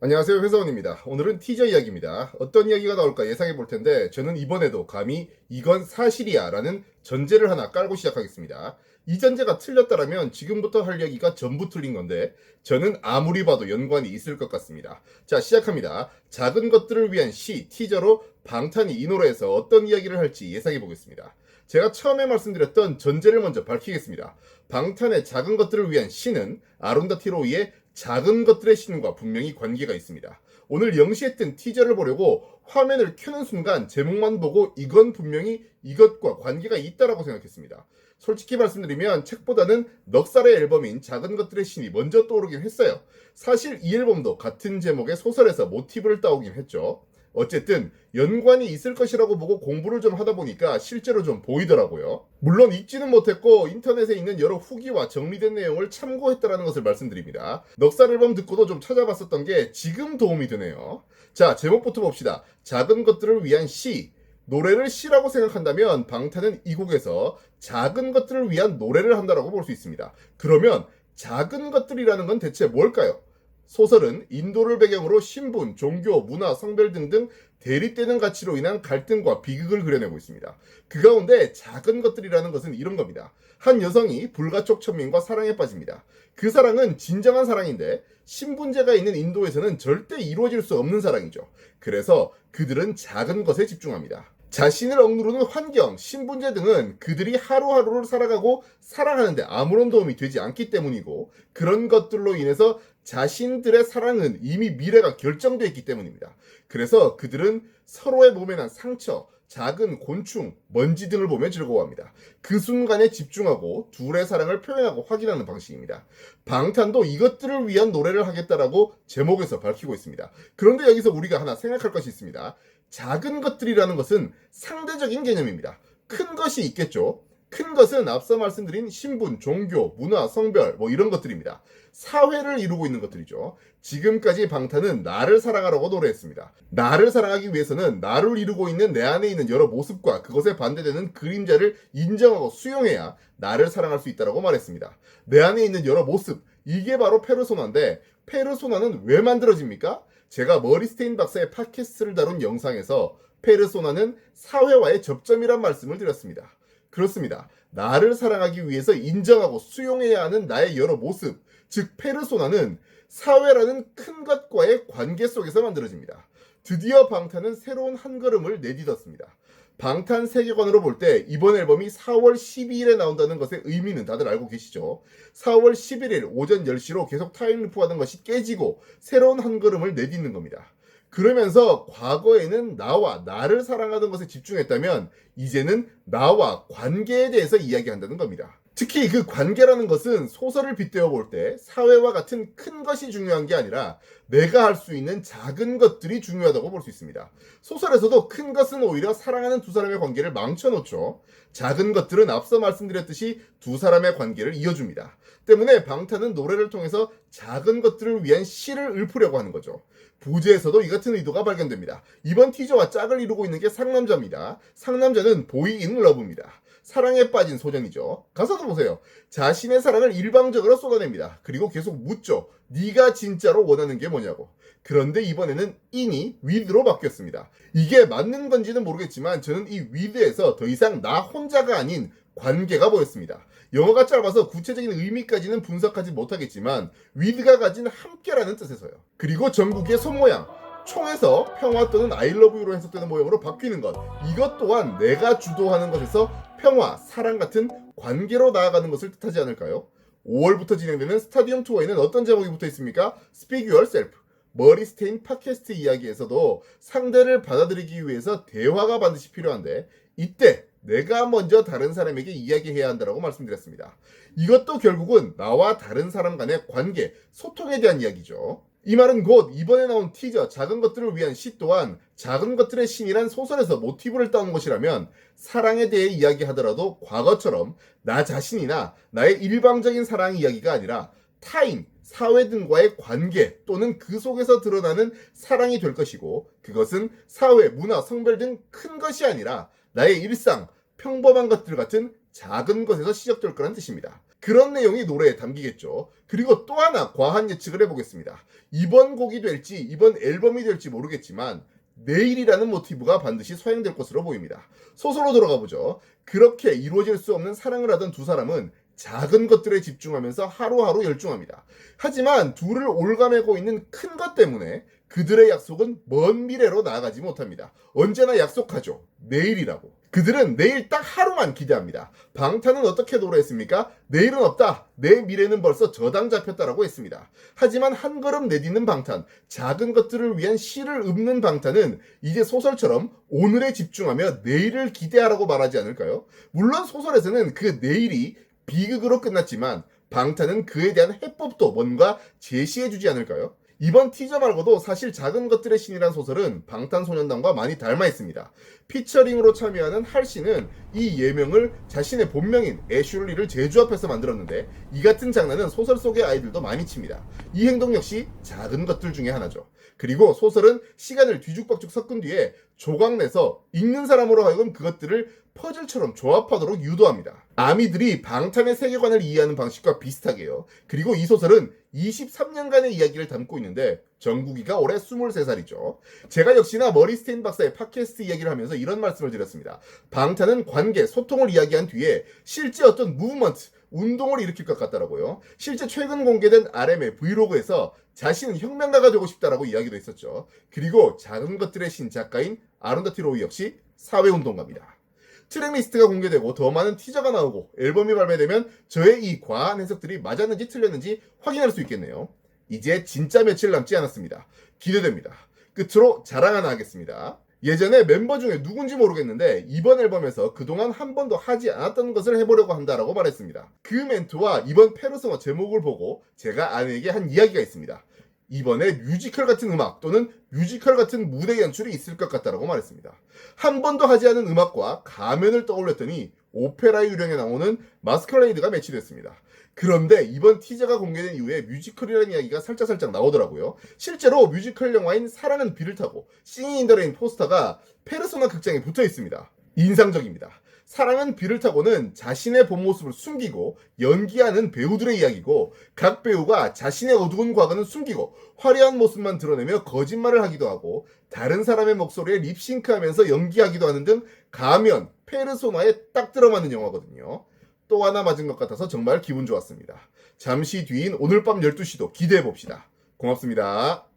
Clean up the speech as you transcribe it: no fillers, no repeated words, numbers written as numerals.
안녕하세요, 회사원입니다. 오늘은 티저 이야기입니다. 어떤 이야기가 나올까 예상해 볼 텐데 저는 이번에도 감히 이건 사실이야 라는 전제를 하나 깔고 시작하겠습니다. 이 전제가 틀렸다라면 지금부터 할 이야기가 전부 틀린 건데 저는 아무리 봐도 연관이 있을 것 같습니다. 자, 시작합니다. 작은 것들을 위한 시, 티저로 방탄이 이 노래에서 어떤 이야기를 할지 예상해 보겠습니다. 제가 처음에 말씀드렸던 전제를 먼저 밝히겠습니다. 방탄의 작은 것들을 위한 시는 아론다티로이의 작은 것들의 신과 분명히 관계가 있습니다. 오늘 영시에 뜬 티저를 보려고 화면을 켜는 순간 제목만 보고 이건 분명히 이것과 관계가 있다라고 생각했습니다. 솔직히 말씀드리면 책보다는 넉살의 앨범인 작은 것들의 신이 먼저 떠오르긴 했어요. 사실 이 앨범도 같은 제목의 소설에서 모티브를 따오긴 했죠. 어쨌든 연관이 있을 것이라고 보고 공부를 좀 하다 보니까 실제로 좀 보이더라고요. 물론 읽지는 못했고 인터넷에 있는 여러 후기와 정리된 내용을 참고했다는 것을 말씀드립니다. 넉살 앨범 듣고도 좀 찾아봤었던 게 지금 도움이 되네요. 자, 제목부터 봅시다. 작은 것들을 위한 시. 노래를 시라고 생각한다면 방탄은 이 곡에서 작은 것들을 위한 노래를 한다라고 볼 수 있습니다. 그러면 작은 것들이라는 건 대체 뭘까요? 소설은 인도를 배경으로 신분, 종교, 문화, 성별 등등 대립되는 가치로 인한 갈등과 비극을 그려내고 있습니다. 그 가운데 작은 것들이라는 것은 이런 겁니다. 한 여성이 불가촉 천민과 사랑에 빠집니다. 그 사랑은 진정한 사랑인데 신분제가 있는 인도에서는 절대 이루어질 수 없는 사랑이죠. 그래서 그들은 작은 것에 집중합니다. 자신을 억누르는 환경, 신분제 등은 그들이 하루하루를 살아가고 사랑하는데 아무런 도움이 되지 않기 때문이고 그런 것들로 인해서 자신들의 사랑은 이미 미래가 결정되어 있기 때문입니다. 그래서 그들은 서로의 몸에 난 상처, 작은 곤충, 먼지 등을 보며 즐거워합니다. 그 순간에 집중하고 둘의 사랑을 표현하고 확인하는 방식입니다. 방탄도 이것들을 위한 노래를 하겠다라고 제목에서 밝히고 있습니다. 그런데 여기서 우리가 하나 생각할 것이 있습니다. 작은 것들이라는 것은 상대적인 개념입니다. 큰 것이 있겠죠. 큰 것은 앞서 말씀드린 신분, 종교, 문화, 성별 이런 것들입니다. 사회를 이루고 있는 것들이죠. 지금까지 방탄은 나를 사랑하라고 노래했습니다. 나를 사랑하기 위해서는 나를 이루고 있는 내 안에 있는 여러 모습과 그것에 반대되는 그림자를 인정하고 수용해야 나를 사랑할 수 있다고 말했습니다. 내 안에 있는 여러 모습, 이게 바로 페르소나인데 페르소나는 왜 만들어집니까? 제가 머리스테인 박사의 팟캐스트를 다룬 영상에서 페르소나는 사회와의 접점이란 말씀을 드렸습니다. 그렇습니다. 나를 사랑하기 위해서 인정하고 수용해야 하는 나의 여러 모습, 즉 페르소나는 사회라는 큰 것과의 관계 속에서 만들어집니다. 드디어 방탄은 새로운 한 걸음을 내딛었습니다. 방탄 세계관으로 볼 때 이번 앨범이 4월 12일에 나온다는 것의 의미는 다들 알고 계시죠? 4월 11일 오전 10시로 계속 타임루프하던 것이 깨지고 새로운 한 걸음을 내딛는 겁니다. 그러면서 과거에는 나와 나를 사랑하던 것에 집중했다면 이제는 나와 관계에 대해서 이야기한다는 겁니다. 특히 그 관계라는 것은 소설을 빗대어 볼 때 사회와 같은 큰 것이 중요한 게 아니라 내가 할 수 있는 작은 것들이 중요하다고 볼 수 있습니다. 소설에서도 큰 것은 오히려 사랑하는 두 사람의 관계를 망쳐놓죠. 작은 것들은 앞서 말씀드렸듯이 두 사람의 관계를 이어줍니다. 때문에 방탄은 노래를 통해서 작은 것들을 위한 시를 읊으려고 하는 거죠. 부제에서도 이 같은 의도가 발견됩니다. 이번 티저와 짝을 이루고 있는 게 상남자입니다. 상남자는 보이 인 러브입니다. 사랑에 빠진 소년이죠. 가사도 보세요. 자신의 사랑을 일방적으로 쏟아냅니다. 그리고 계속 묻죠. 네가 진짜로 원하는 게 뭐냐고. 그런데 이번에는 in이 with로 바뀌었습니다. 이게 맞는 건지는 모르겠지만 저는 이 with에서 더 이상 나 혼자가 아닌 관계가 보였습니다. 영어가 짧아서 구체적인 의미까지는 분석하지 못하겠지만 with가 가진 함께라는 뜻에서요. 그리고 전국의 손모양, 총에서 평화 또는 I love you로 해석되는 모형으로 바뀌는 것, 이것 또한 내가 주도하는 것에서 평화, 사랑 같은 관계로 나아가는 것을 뜻하지 않을까요? 5월부터 진행되는 스타디움 투어에는 어떤 제목이 붙어 있습니까? Speak Yourself. 머리스테인 팟캐스트 이야기에서도 상대를 받아들이기 위해서 대화가 반드시 필요한데 이때 내가 먼저 다른 사람에게 이야기해야 한다고 말씀드렸습니다. 이것도 결국은 나와 다른 사람 간의 관계, 소통에 대한 이야기죠. 이 말은 곧 이번에 나온 티저 작은 것들을 위한 시 또한 작은 것들의 신이란 소설에서 모티브를 따온 것이라면 사랑에 대해 이야기하더라도 과거처럼 나 자신이나 나의 일방적인 사랑 이야기가 아니라 타인, 사회 등과의 관계 또는 그 속에서 드러나는 사랑이 될 것이고 그것은 사회, 문화, 성별 등 큰 것이 아니라 나의 일상, 평범한 것들 같은 작은 것에서 시작될 거란 뜻입니다. 그런 내용이 노래에 담기겠죠. 그리고 또 하나 과한 예측을 해보겠습니다. 이번 곡이 될지 이번 앨범이 될지 모르겠지만 내일이라는 모티브가 반드시 서행될 것으로 보입니다. 소설로 들어가 보죠. 그렇게 이루어질 수 없는 사랑을 하던 두 사람은 작은 것들에 집중하면서 하루하루 열중합니다. 하지만 둘을 올가매고 있는 큰 것 때문에 그들의 약속은 먼 미래로 나아가지 못합니다. 언제나 약속하죠. 내일이라고. 그들은 내일 딱 하루만 기대합니다. 방탄은 어떻게 노래했습니까? 내일은 없다. 내 미래는 벌써 저당 잡혔다라고 했습니다. 하지만 한 걸음 내딛는 방탄, 작은 것들을 위한 시를 읊는 방탄은 이제 소설처럼 오늘에 집중하며 내일을 기대하라고 말하지 않을까요? 물론 소설에서는 그 내일이 비극으로 끝났지만 방탄은 그에 대한 해법도 뭔가 제시해주지 않을까요? 이번 티저 말고도 사실 작은 것들의 신이란 소설은 방탄소년단과 많이 닮아 있습니다. 피처링으로 참여하는 할씨는 이 예명을 자신의 본명인 애슐리를 제주 앞에서 만들었는데 이 같은 장난은 소설 속의 아이들도 많이 칩니다. 이 행동 역시 작은 것들 중에 하나죠. 그리고 소설은 시간을 뒤죽박죽 섞은 뒤에 조각내서 읽는 사람으로 하여금 그것들을 퍼즐처럼 조합하도록 유도합니다. 아미들이 방탄의 세계관을 이해하는 방식과 비슷하게요. 그리고 이 소설은 23년간의 이야기를 담고 있는데 정국이가 올해 23살이죠. 제가 역시나 머리스테인 박사의 팟캐스트 이야기를 하면서 이런 말씀을 드렸습니다. 방탄은 관계, 소통을 이야기한 뒤에 실제 어떤 무브먼트, 운동을 일으킬 것 같다라고요. 실제 최근 공개된 RM의 브이로그에서 자신은 혁명가가 되고 싶다라고 이야기도 했었죠. 그리고 작은 것들의 신 작가인 아론다티 로이 역시 사회운동가입니다. 트랙리스트가 공개되고 더 많은 티저가 나오고 앨범이 발매되면 저의 이 과한 해석들이 맞았는지 틀렸는지 확인할 수 있겠네요. 이제 진짜 며칠 남지 않았습니다. 기대됩니다. 끝으로 자랑 하나 하겠습니다. 예전에 멤버 중에 누군지 모르겠는데 이번 앨범에서 그동안 한 번도 하지 않았던 것을 해보려고 한다라고 말했습니다. 그 멘트와 이번 페르소나 제목을 보고 제가 아내에게 한 이야기가 있습니다. 이번에 뮤지컬 같은 음악 또는 뮤지컬 같은 무대 연출이 있을 것 같다라고 말했습니다. 한 번도 하지 않은 음악과 가면을 떠올렸더니 오페라 유령에 나오는 마스커레이드가 매치됐습니다. 그런데 이번 티저가 공개된 이후에 뮤지컬이라는 이야기가 살짝 나오더라고요. 실제로 뮤지컬 영화인 사랑은 비를 타고 싱잉 인 더 레인 포스터가 페르소나 극장에 붙어 있습니다. 인상적입니다. 사랑은 비를 타고는 자신의 본 모습을 숨기고 연기하는 배우들의 이야기고 각 배우가 자신의 어두운 과거는 숨기고 화려한 모습만 드러내며 거짓말을 하기도 하고 다른 사람의 목소리에 립싱크하면서 연기하기도 하는 등 가면, 페르소나에 딱 들어맞는 영화거든요. 또 하나 맞은 것 같아서 정말 기분 좋았습니다. 잠시 뒤인 오늘 밤 12시도 기대해봅시다. 고맙습니다.